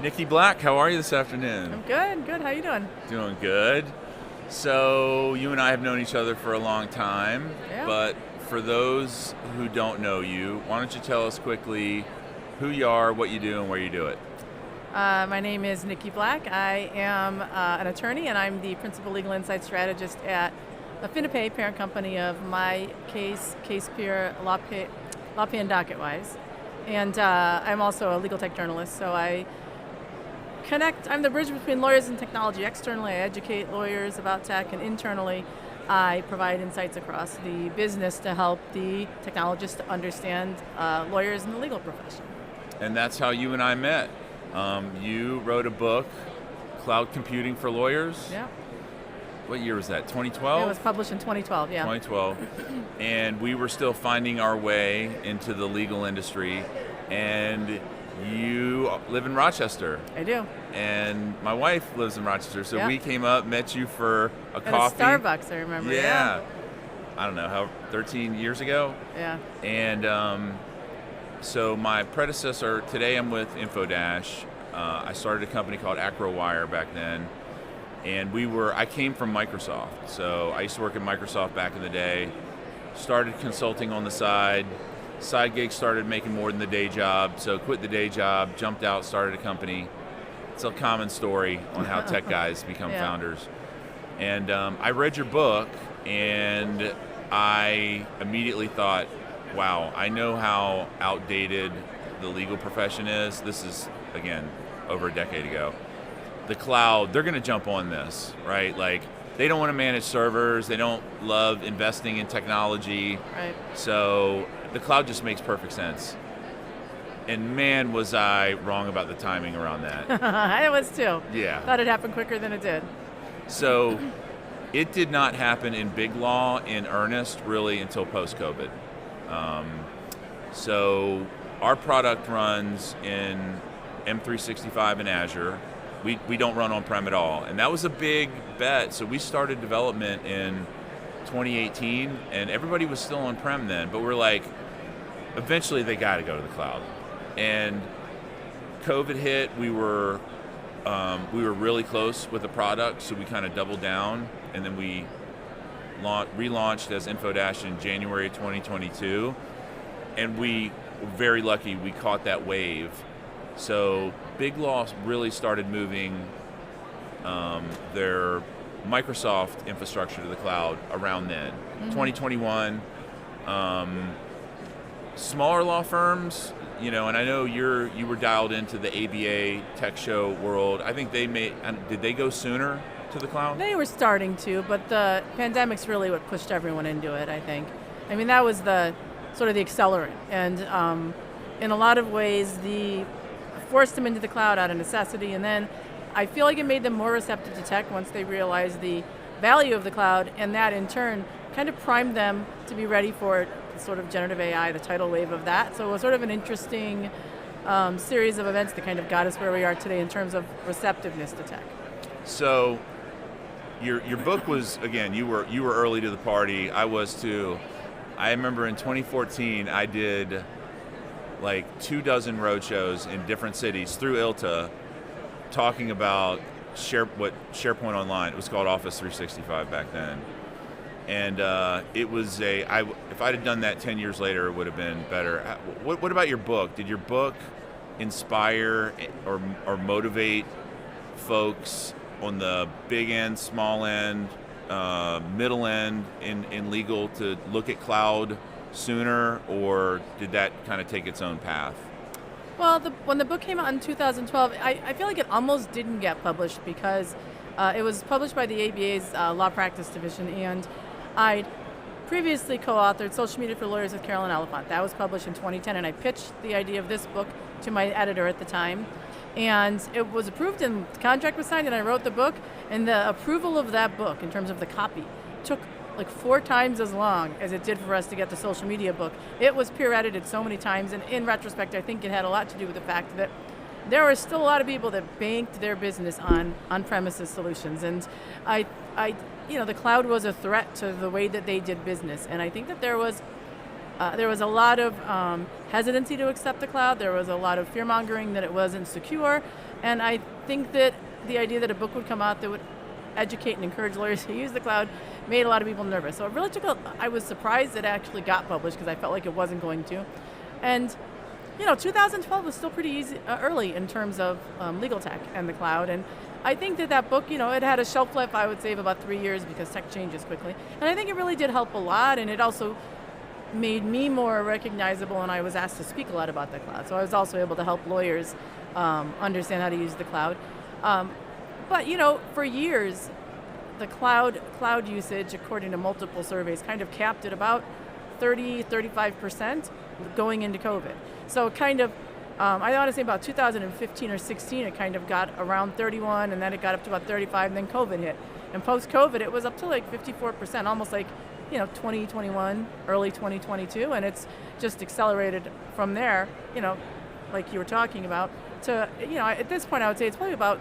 Niki Black, how are you this afternoon? I'm good, good. How you doing? Doing good. So, you and I have known each other for a long time, Yeah. but for those who don't know you, why don't you tell us quickly who you are, what you do, and where you do it? My name is Niki Black. I am an attorney, and I'm the principal legal insight strategist at Innovating, parent company of MyCase, CasePeer, LawPay, and DocketWise. And I'm also a legal tech journalist, so I'm the bridge between lawyers and technology. Externally, I educate lawyers about tech, and internally, I provide insights across the business to help the technologists to understand lawyers in the legal profession. And that's how you and I met. You wrote a book, Cloud Computing for Lawyers. Yeah. What year was that, 2012? It was published in 2012, yeah. 2012. And we were still finding our way into the legal industry. And you live in Rochester. I do. And my wife lives in Rochester, so Yeah. we came up, met you for a At coffee. a Starbucks, I remember. Yeah. I don't know, 13 years ago? Yeah. And so my predecessor, today I'm with Infodash. I started a company called AcroWire back then. And I came from Microsoft. So I used to work at Microsoft back in the day. Started consulting on the side. Side gigs started making more than the day job. So quit the day job, jumped out, started a company. It's a common story on how tech guys become Yeah. founders. And I read your book and I immediately thought, wow, I know how outdated the legal profession is. This is, again, over a decade ago. The cloud, they're going to jump on this, right? Like, they don't want to manage servers. They don't love investing in technology. Right. So the cloud just makes perfect sense. And man, was I wrong about the timing around that. I was too. Yeah. Thought it happened quicker than it did. So it did not happen in big law in earnest really until post-COVID. So our product runs in M365 and Azure. We don't run on-prem at all. And that was a big bet. So we started development in 2018, and everybody was still on-prem then. But we're like, eventually they got to go to the cloud. And COVID hit, we were really close with the product, so we kind of doubled down, and then we relaunched as Infodash in January 2022. And we were very lucky we caught that wave. So big law really started moving their Microsoft infrastructure to the cloud around then. 2021. Smaller law firms, and I know you were dialed into the ABA tech show world. I think did they go sooner to the cloud? They were starting to, but the pandemic's really what pushed everyone into it, I think. I mean, that was the sort of the accelerant. And in a lot of ways, forced them into the cloud out of necessity, and then I feel like it made them more receptive to tech once they realized the value of the cloud, and that in turn kind of primed them to be ready for sort of generative AI, the tidal wave of that. So it was sort of an interesting series of events that kind of got us where we are today in terms of receptiveness to tech. So your book was, again, you were early to the party. I was too. I remember in 2014 I did like 24 roadshows in different cities through ILTA talking about SharePoint Online. It was called Office 365 back then. And it was if I'd have done that 10 years later, it would have been better. What about your book? Did your book inspire or motivate folks on the big end, small end, middle end in legal to look at cloud sooner, or did that kind of take its own path? Well, when the book came out in 2012, I feel like it almost didn't get published because it was published by the ABA's Law Practice Division, and I'd previously co-authored Social Media for Lawyers with Carolyn Elephant. That was published in 2010, and I pitched the idea of this book to my editor at the time. And it was approved, and the contract was signed, and I wrote the book. And the approval of that book, in terms of the copy, took like 4 times as long as it did for us to get the social media book. It was peer edited so many times, and in retrospect, I think it had a lot to do with the fact that there were still a lot of people that banked their business on on-premises solutions. And the cloud was a threat to the way that they did business. And I think that there was There was a lot of hesitancy to accept the cloud. There was a lot of fear-mongering that it wasn't secure. And I think that the idea that a book would come out that would educate and encourage lawyers to use the cloud made a lot of people nervous. So it really I was surprised it actually got published because I felt like it wasn't going to. And 2012 was still pretty early in terms of legal tech and the cloud. And I think that book, it had a shelf life, I would say, of about 3 years because tech changes quickly. And I think it really did help a lot, and it also made me more recognizable, and I was asked to speak a lot about the cloud. So I was also able to help lawyers understand how to use the cloud. But for years, the cloud usage, according to multiple surveys, kind of capped at about 35% going into COVID. So kind of, I want to say about 2015 or 16, it kind of got around 31, and then it got up to about 35, and then COVID hit. And post-COVID, it was up to like 54%, almost like 2021, early 2022, and it's just accelerated from there, like you were talking about, to, at this point I would say it's probably about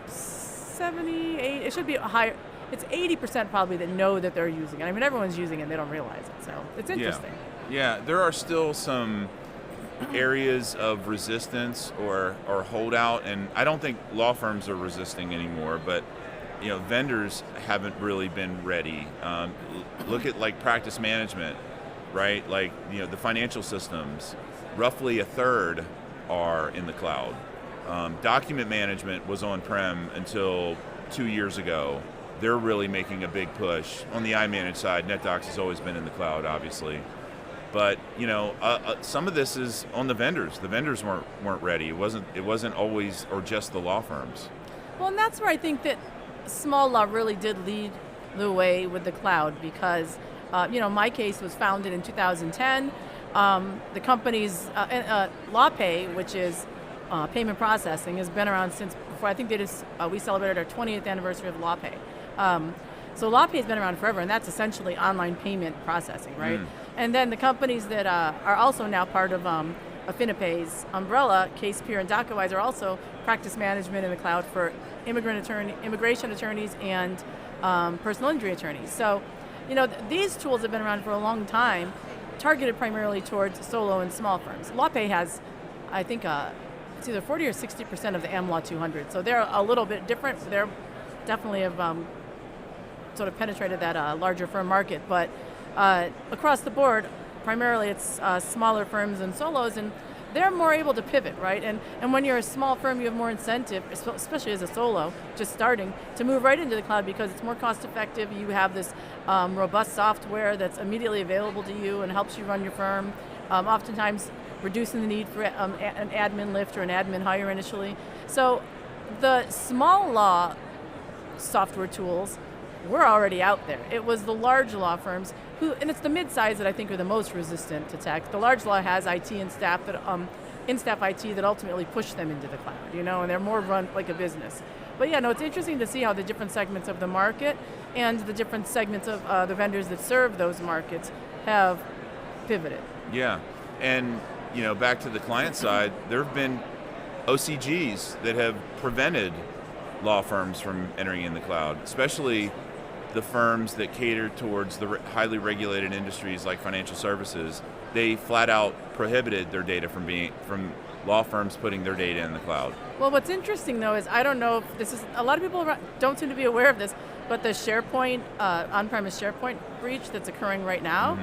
78, it should be higher. It's 80% probably that know that they're using it. I mean, everyone's using it, they don't realize it, so it's interesting. Yeah, there are still some areas of resistance or holdout, and I don't think law firms are resisting anymore, but vendors haven't really been ready. Look at like practice management, right? Like, the financial systems, roughly a third are in the cloud. Document management was on-prem until 2 years ago. They're really making a big push. On the iManage side, NetDocs has always been in the cloud, obviously. But some of this is on the vendors. The vendors weren't ready. It wasn't always or just the law firms. Well, and that's where I think that small law really did lead the way with the cloud because, MyCase was founded in 2010. The company's LawPay, which is payment processing, has been around since before. I think we celebrated our 20th anniversary of LawPay. So LawPay has been around forever, and that's essentially online payment processing, right? And then the companies that are also now part of Affinipay's umbrella, CasePeer and DocketWise, are also practice management in the cloud for immigration attorneys and personal injury attorneys. So, these tools have been around for a long time, targeted primarily towards solo and small firms. LawPay has, I think, it's either 40 or 60% of the AmLaw 200. So they're a little bit different. They're definitely have sort of penetrated that larger firm market. But across the board, primarily it's smaller firms and solos, and they're more able to pivot, right? And when you're a small firm, you have more incentive, especially as a solo, just starting, to move right into the cloud because it's more cost effective. You have this robust software that's immediately available to you and helps you run your firm, oftentimes reducing the need for an admin lift or an admin hire initially. So the small law software tools were already out there. It was the large law firms and it's the mid-size that I think are the most resistant to tech. The large law has IT and staff that in-staff IT that ultimately push them into the cloud, and they're more run like a business. But it's interesting to see how the different segments of the market and the different segments of the vendors that serve those markets have pivoted. Yeah, and back to the client side, there have been OCGs that have prevented law firms from entering in the cloud, especially the firms that cater towards the highly regulated industries like financial services. They flat out prohibited their data from law firms putting their data in the cloud. Well, what's interesting though is I don't know if this is, a lot of people don't seem to be aware of this, but the SharePoint, on-premise SharePoint breach that's occurring right now,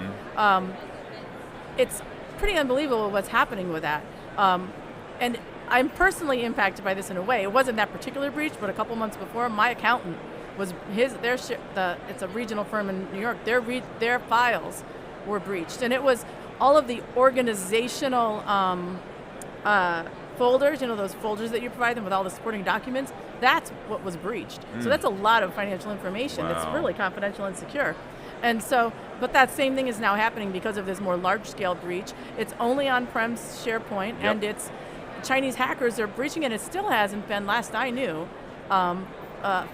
it's pretty unbelievable what's happening with that. And I'm personally impacted by this in a way. It wasn't that particular breach, but a couple months before, my accountant was it's a regional firm in New York. Their files were breached, and it was all of the organizational folders. Those folders that you provide them with all the supporting documents. That's what was breached. So that's a lot of financial information. That's really confidential and secure. And so, but that same thing is now happening because of this more large-scale breach. It's only on-prem SharePoint, and it's Chinese hackers are breaching it. It still hasn't been, last I knew,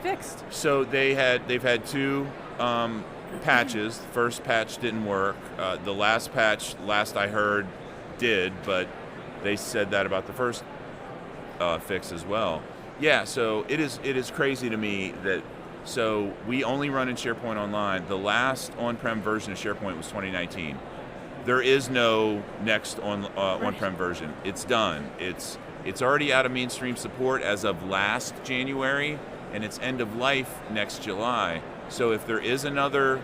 fixed. So they've had two patches. The first patch didn't work. The last patch, last I heard, did, but they said that about the first fix as well. Yeah, so it is crazy to me that, so we only run in SharePoint Online. The last on-prem version of SharePoint was 2019. there is no next on-prem version. It's done. It's already out of mainstream support as of last January, and it's end of life next July. So if there is another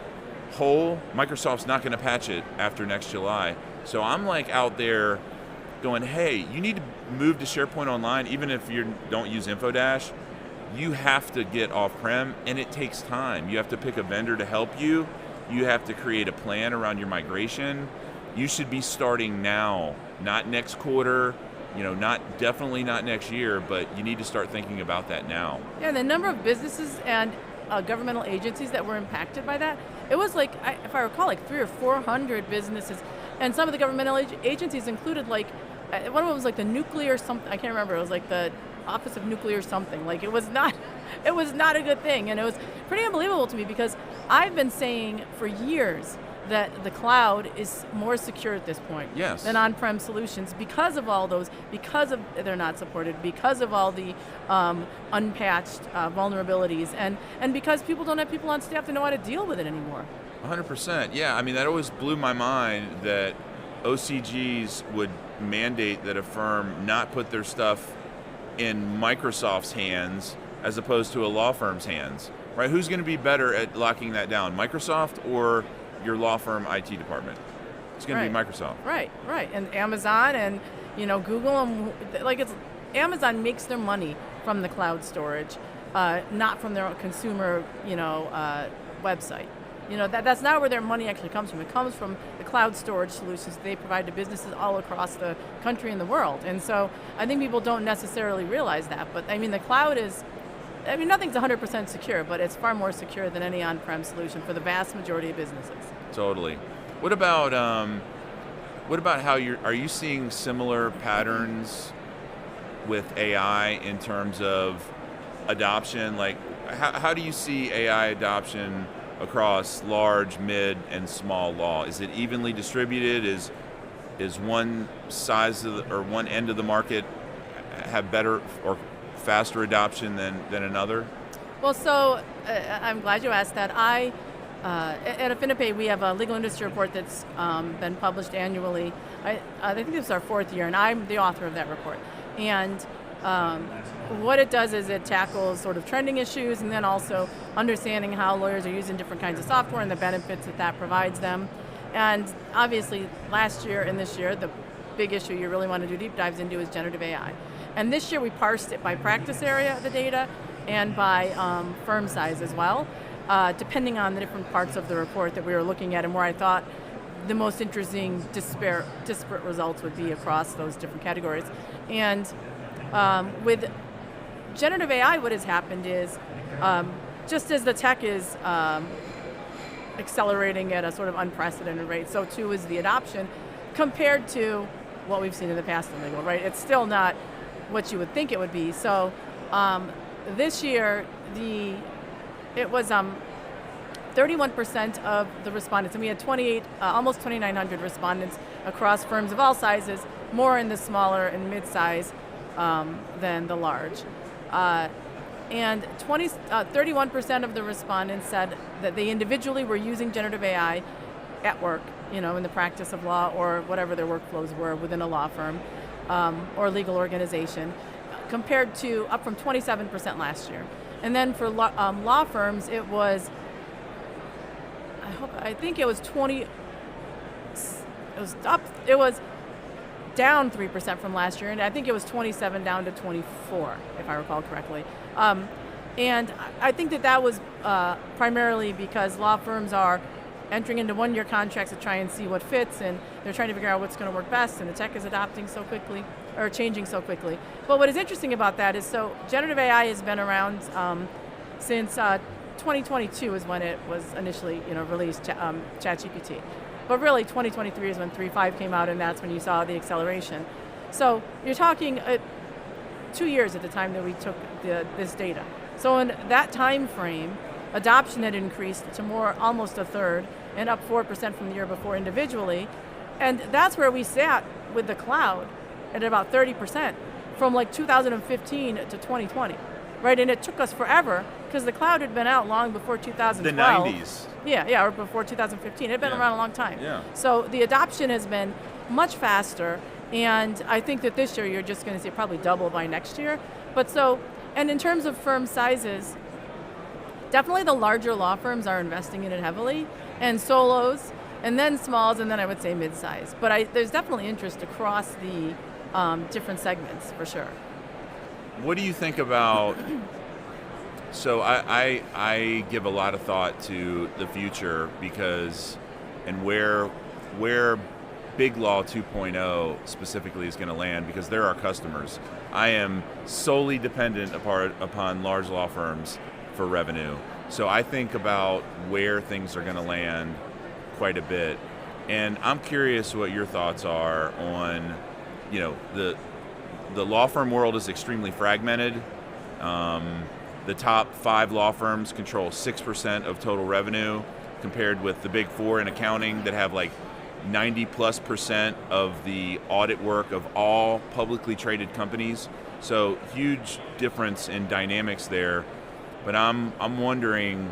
hole, Microsoft's not going to patch it after next July. So I'm like out there going, hey, you need to move to SharePoint Online, even if you don't use Infodash. You have to get off-prem, and it takes time. You have to pick a vendor to help you. You have to create a plan around your migration. You should be starting now, not next quarter, definitely not next year, but you need to start thinking about that now. Yeah, the number of businesses and governmental agencies that were impacted by that, it was like, if I recall, like 300 or 400 businesses, and some of the governmental agencies included one of them was like the nuclear something, I can't remember, it was like the Office of Nuclear something. Like it was not a good thing, and it was pretty unbelievable to me because I've been saying for years that the cloud is more secure at this point than on-prem solutions because of all those, because of they're not supported, because of all the unpatched vulnerabilities, and because people don't have people on staff to know how to deal with it anymore. 100%, yeah. I mean, that always blew my mind that OCGs would mandate that a firm not put their stuff in Microsoft's hands as opposed to a law firm's hands, right? Who's going to be better at locking that down, Microsoft or your law firm IT department? It's going to be Microsoft. Right. And Amazon and Google, and Amazon makes their money from the cloud storage, not from their consumer website. That's not where their money actually comes from. It comes from the cloud storage solutions they provide to businesses all across the country and the world. And so I think people don't necessarily realize that. But I mean, the cloud is, nothing's 100% secure, but it's far more secure than any on-prem solution for the vast majority of businesses. Totally. What about how are you seeing similar patterns with AI in terms of adoption? Like, how do you see AI adoption across large, mid, and small law? Is it evenly distributed? Is one size or one end of the market have better or faster adoption than another? Well, so I'm glad you asked that. At AffiniPay, we have a legal industry report that's been published annually. I think this is our 4th year, and I'm the author of that report. And what it does is it tackles sort of trending issues and then also understanding how lawyers are using different kinds of software and the benefits that provides them. And obviously last year and this year, the big issue you really want to do deep dives into is generative AI. And this year we parsed it by practice area, the data, and by firm size as well, depending on the different parts of the report that we were looking at and where I thought the most interesting disparate results would be across those different categories. And with generative AI, what has happened is, just as the tech is accelerating at a sort of unprecedented rate, so too is the adoption compared to what we've seen in the past in legal, right? It's still not what you would think it would be. So this year, it was 31% of the respondents, and we had almost 2,900 respondents across firms of all sizes, more in the smaller and mid-size than the large. And 31% of the respondents said that they individually were using generative AI at work, in the practice of law or whatever their workflows were within a law firm or legal organization, compared to up from 27% last year. And then for law firms, it was, I think it was 20, it was down 3% from last year, and I think it was 27 down to 24, if I recall correctly. And I think that was primarily because law firms are entering into one-year contracts to try and see what fits, and they're trying to figure out what's going to work best, and the tech is adopting so quickly, or changing so quickly. But what is interesting about that is, so generative AI has been around since 2022 is when it was initially released, ChatGPT. But really 2023 is when 3.5 came out, and that's when you saw the acceleration. So you're talking 2 years at the time that we took this data. So in that time frame, adoption had increased to almost a third, and up 4% from the year before individually. And that's where we sat with the cloud at about 30% from like 2015 to 2020. right? And it took us forever because the cloud had been out long before 2012. The 90s. Yeah, or before 2015. It had been around a long time. Yeah. So the adoption has been much faster, and I think that this year you're just going to see it probably double by next year. And in terms of firm sizes, definitely the larger law firms are investing in it heavily, and solos, and then smalls, and then I would say mid-size. But there's definitely interest across the different segments, for sure. What do you think about, so I give a lot of thought to the future and where Big Law 2.0 specifically is going to land, because they're our customers. I am solely dependent upon large law firms for revenue. So I think about where things are going to land quite a bit. And I'm curious what your thoughts are on, the law firm world is extremely fragmented. The top 5 law firms control 6% of total revenue, compared with the big 4 in accounting that have like 90+% of the audit work of all publicly traded companies. So huge difference in dynamics there. But I'm wondering,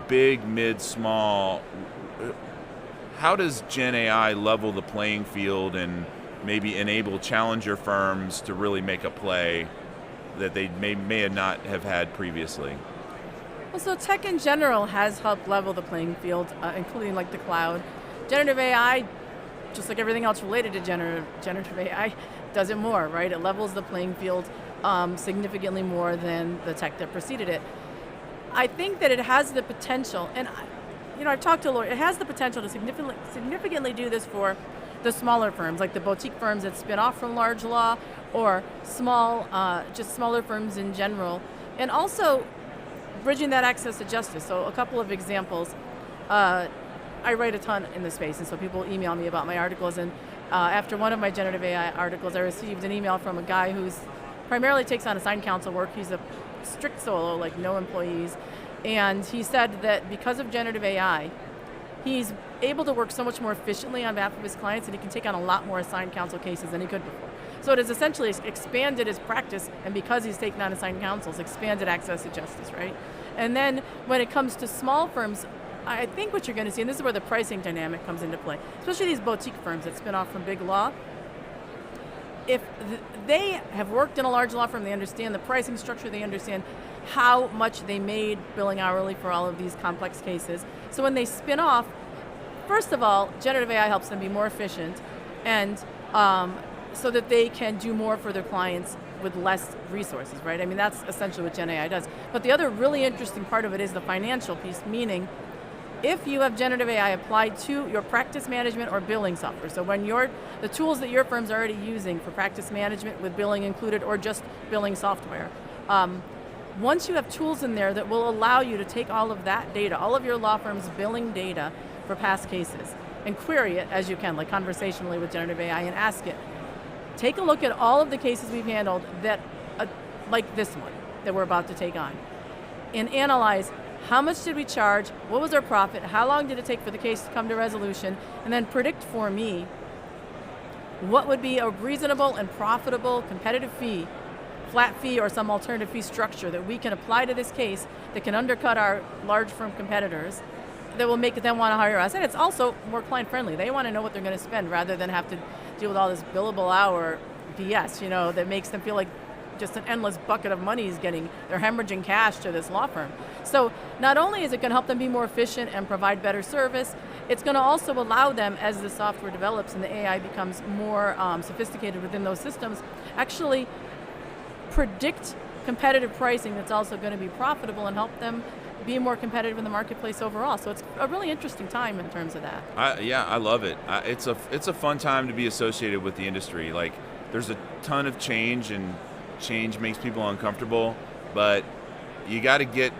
big, mid, small, how does Gen AI level the playing field and maybe enable challenger firms to really make a play that they may not have had previously? Well, so tech in general has helped level the playing field, including like the cloud. Generative AI, just like everything else related to generative AI, does it more, right? It levels the playing field significantly more than the tech that preceded it. I think that it has the potential, and I've talked to lawyers, it has the potential to significantly do this for the smaller firms, like the boutique firms that spin off from large law, or just smaller firms in general, and also bridging that access to justice. So a couple of examples. I write a ton in this space, and so people email me about my articles, and after one of my generative AI articles, I received an email from a guy who's primarily takes on assigned counsel work. He's a strict solo, like no employees, and he said that because of generative AI, he's able to work so much more efficiently on behalf of his clients, and he can take on a lot more assigned counsel cases than he could before. So it has essentially expanded his practice, and because he's taken on assigned counsels, expanded access to justice, right? And then when it comes to small firms, I think what you're going to see, and this is where the pricing dynamic comes into play, especially these boutique firms that spin off from big law. If they have worked in a large law firm, they understand the pricing structure, they understand how much they made billing hourly for all of these complex cases. So when they spin off, first of all, generative AI helps them be more efficient, and so that they can do more for their clients with less resources, right? I mean, that's essentially what Gen AI does. But the other really interesting part of it is the financial piece, meaning if you have generative AI applied to your practice management or billing software, so when the tools that your firm's already using for practice management with billing included, or just billing software, once you have tools in there that will allow you to take all of that data, all of your law firm's billing data for past cases, and query it as you can, like conversationally with generative AI, and ask it, take a look at all of the cases we've handled that, like this one that we're about to take on, and analyze how much did we charge, what was our profit, how long did it take for the case to come to resolution, and then predict for me what would be a reasonable and profitable competitive fee, flat fee or some alternative fee structure that we can apply to this case that can undercut our large firm competitors, that will make them want to hire us. And it's also more client friendly. They want to know what they're going to spend rather than have to deal with all this billable hour BS, that makes them feel like just an endless bucket of money is they're hemorrhaging cash to this law firm. So not only is it going to help them be more efficient and provide better service, it's going to also allow them, as the software develops and the AI becomes more sophisticated within those systems, actually predict competitive pricing that's also going to be profitable and help them be more competitive in the marketplace overall. So it's a really interesting time in terms of that. I love it. It's a fun time to be associated with the industry. Like, there's a ton of change, and change makes people uncomfortable, but you got to get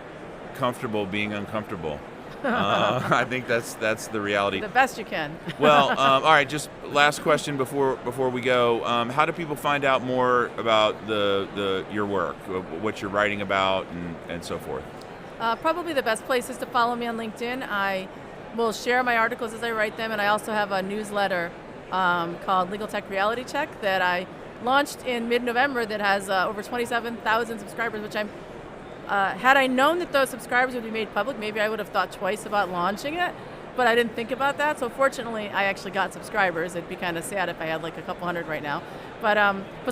comfortable being uncomfortable. I think that's the reality. The best you can. Well, all right, just last question before we go. How do people find out more about your work, what you're writing about, and so forth? Probably the best place is to follow me on LinkedIn. I will share my articles as I write them, and I also have a newsletter called Legal Tech Reality Check that I launched in mid-November that has over 27,000 subscribers, which I'm, had I known that those subscribers would be made public, maybe I would have thought twice about launching it, but I didn't think about that. So fortunately, I actually got subscribers. It'd be kind of sad if I had like a couple hundred right now. But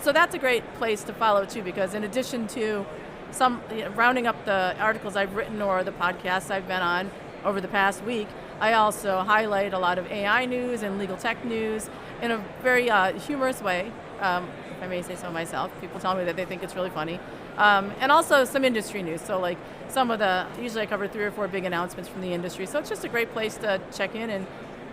so that's a great place to follow too, because in addition to rounding up the articles I've written or the podcasts I've been on over the past week, I also highlight a lot of AI news and legal tech news in a very humorous way, if I may say so myself. People tell me that they think it's really funny. And also some industry news. So like usually I cover 3 or 4 big announcements from the industry. So it's just a great place to check in and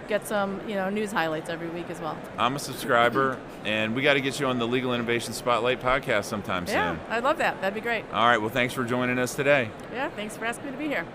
get some news highlights every week as well. I'm a subscriber, and we got to get you on the Legal Innovation Spotlight podcast sometime soon. Yeah, I'd love that. That'd be great. All right, well, thanks for joining us today. Yeah, thanks for asking me to be here.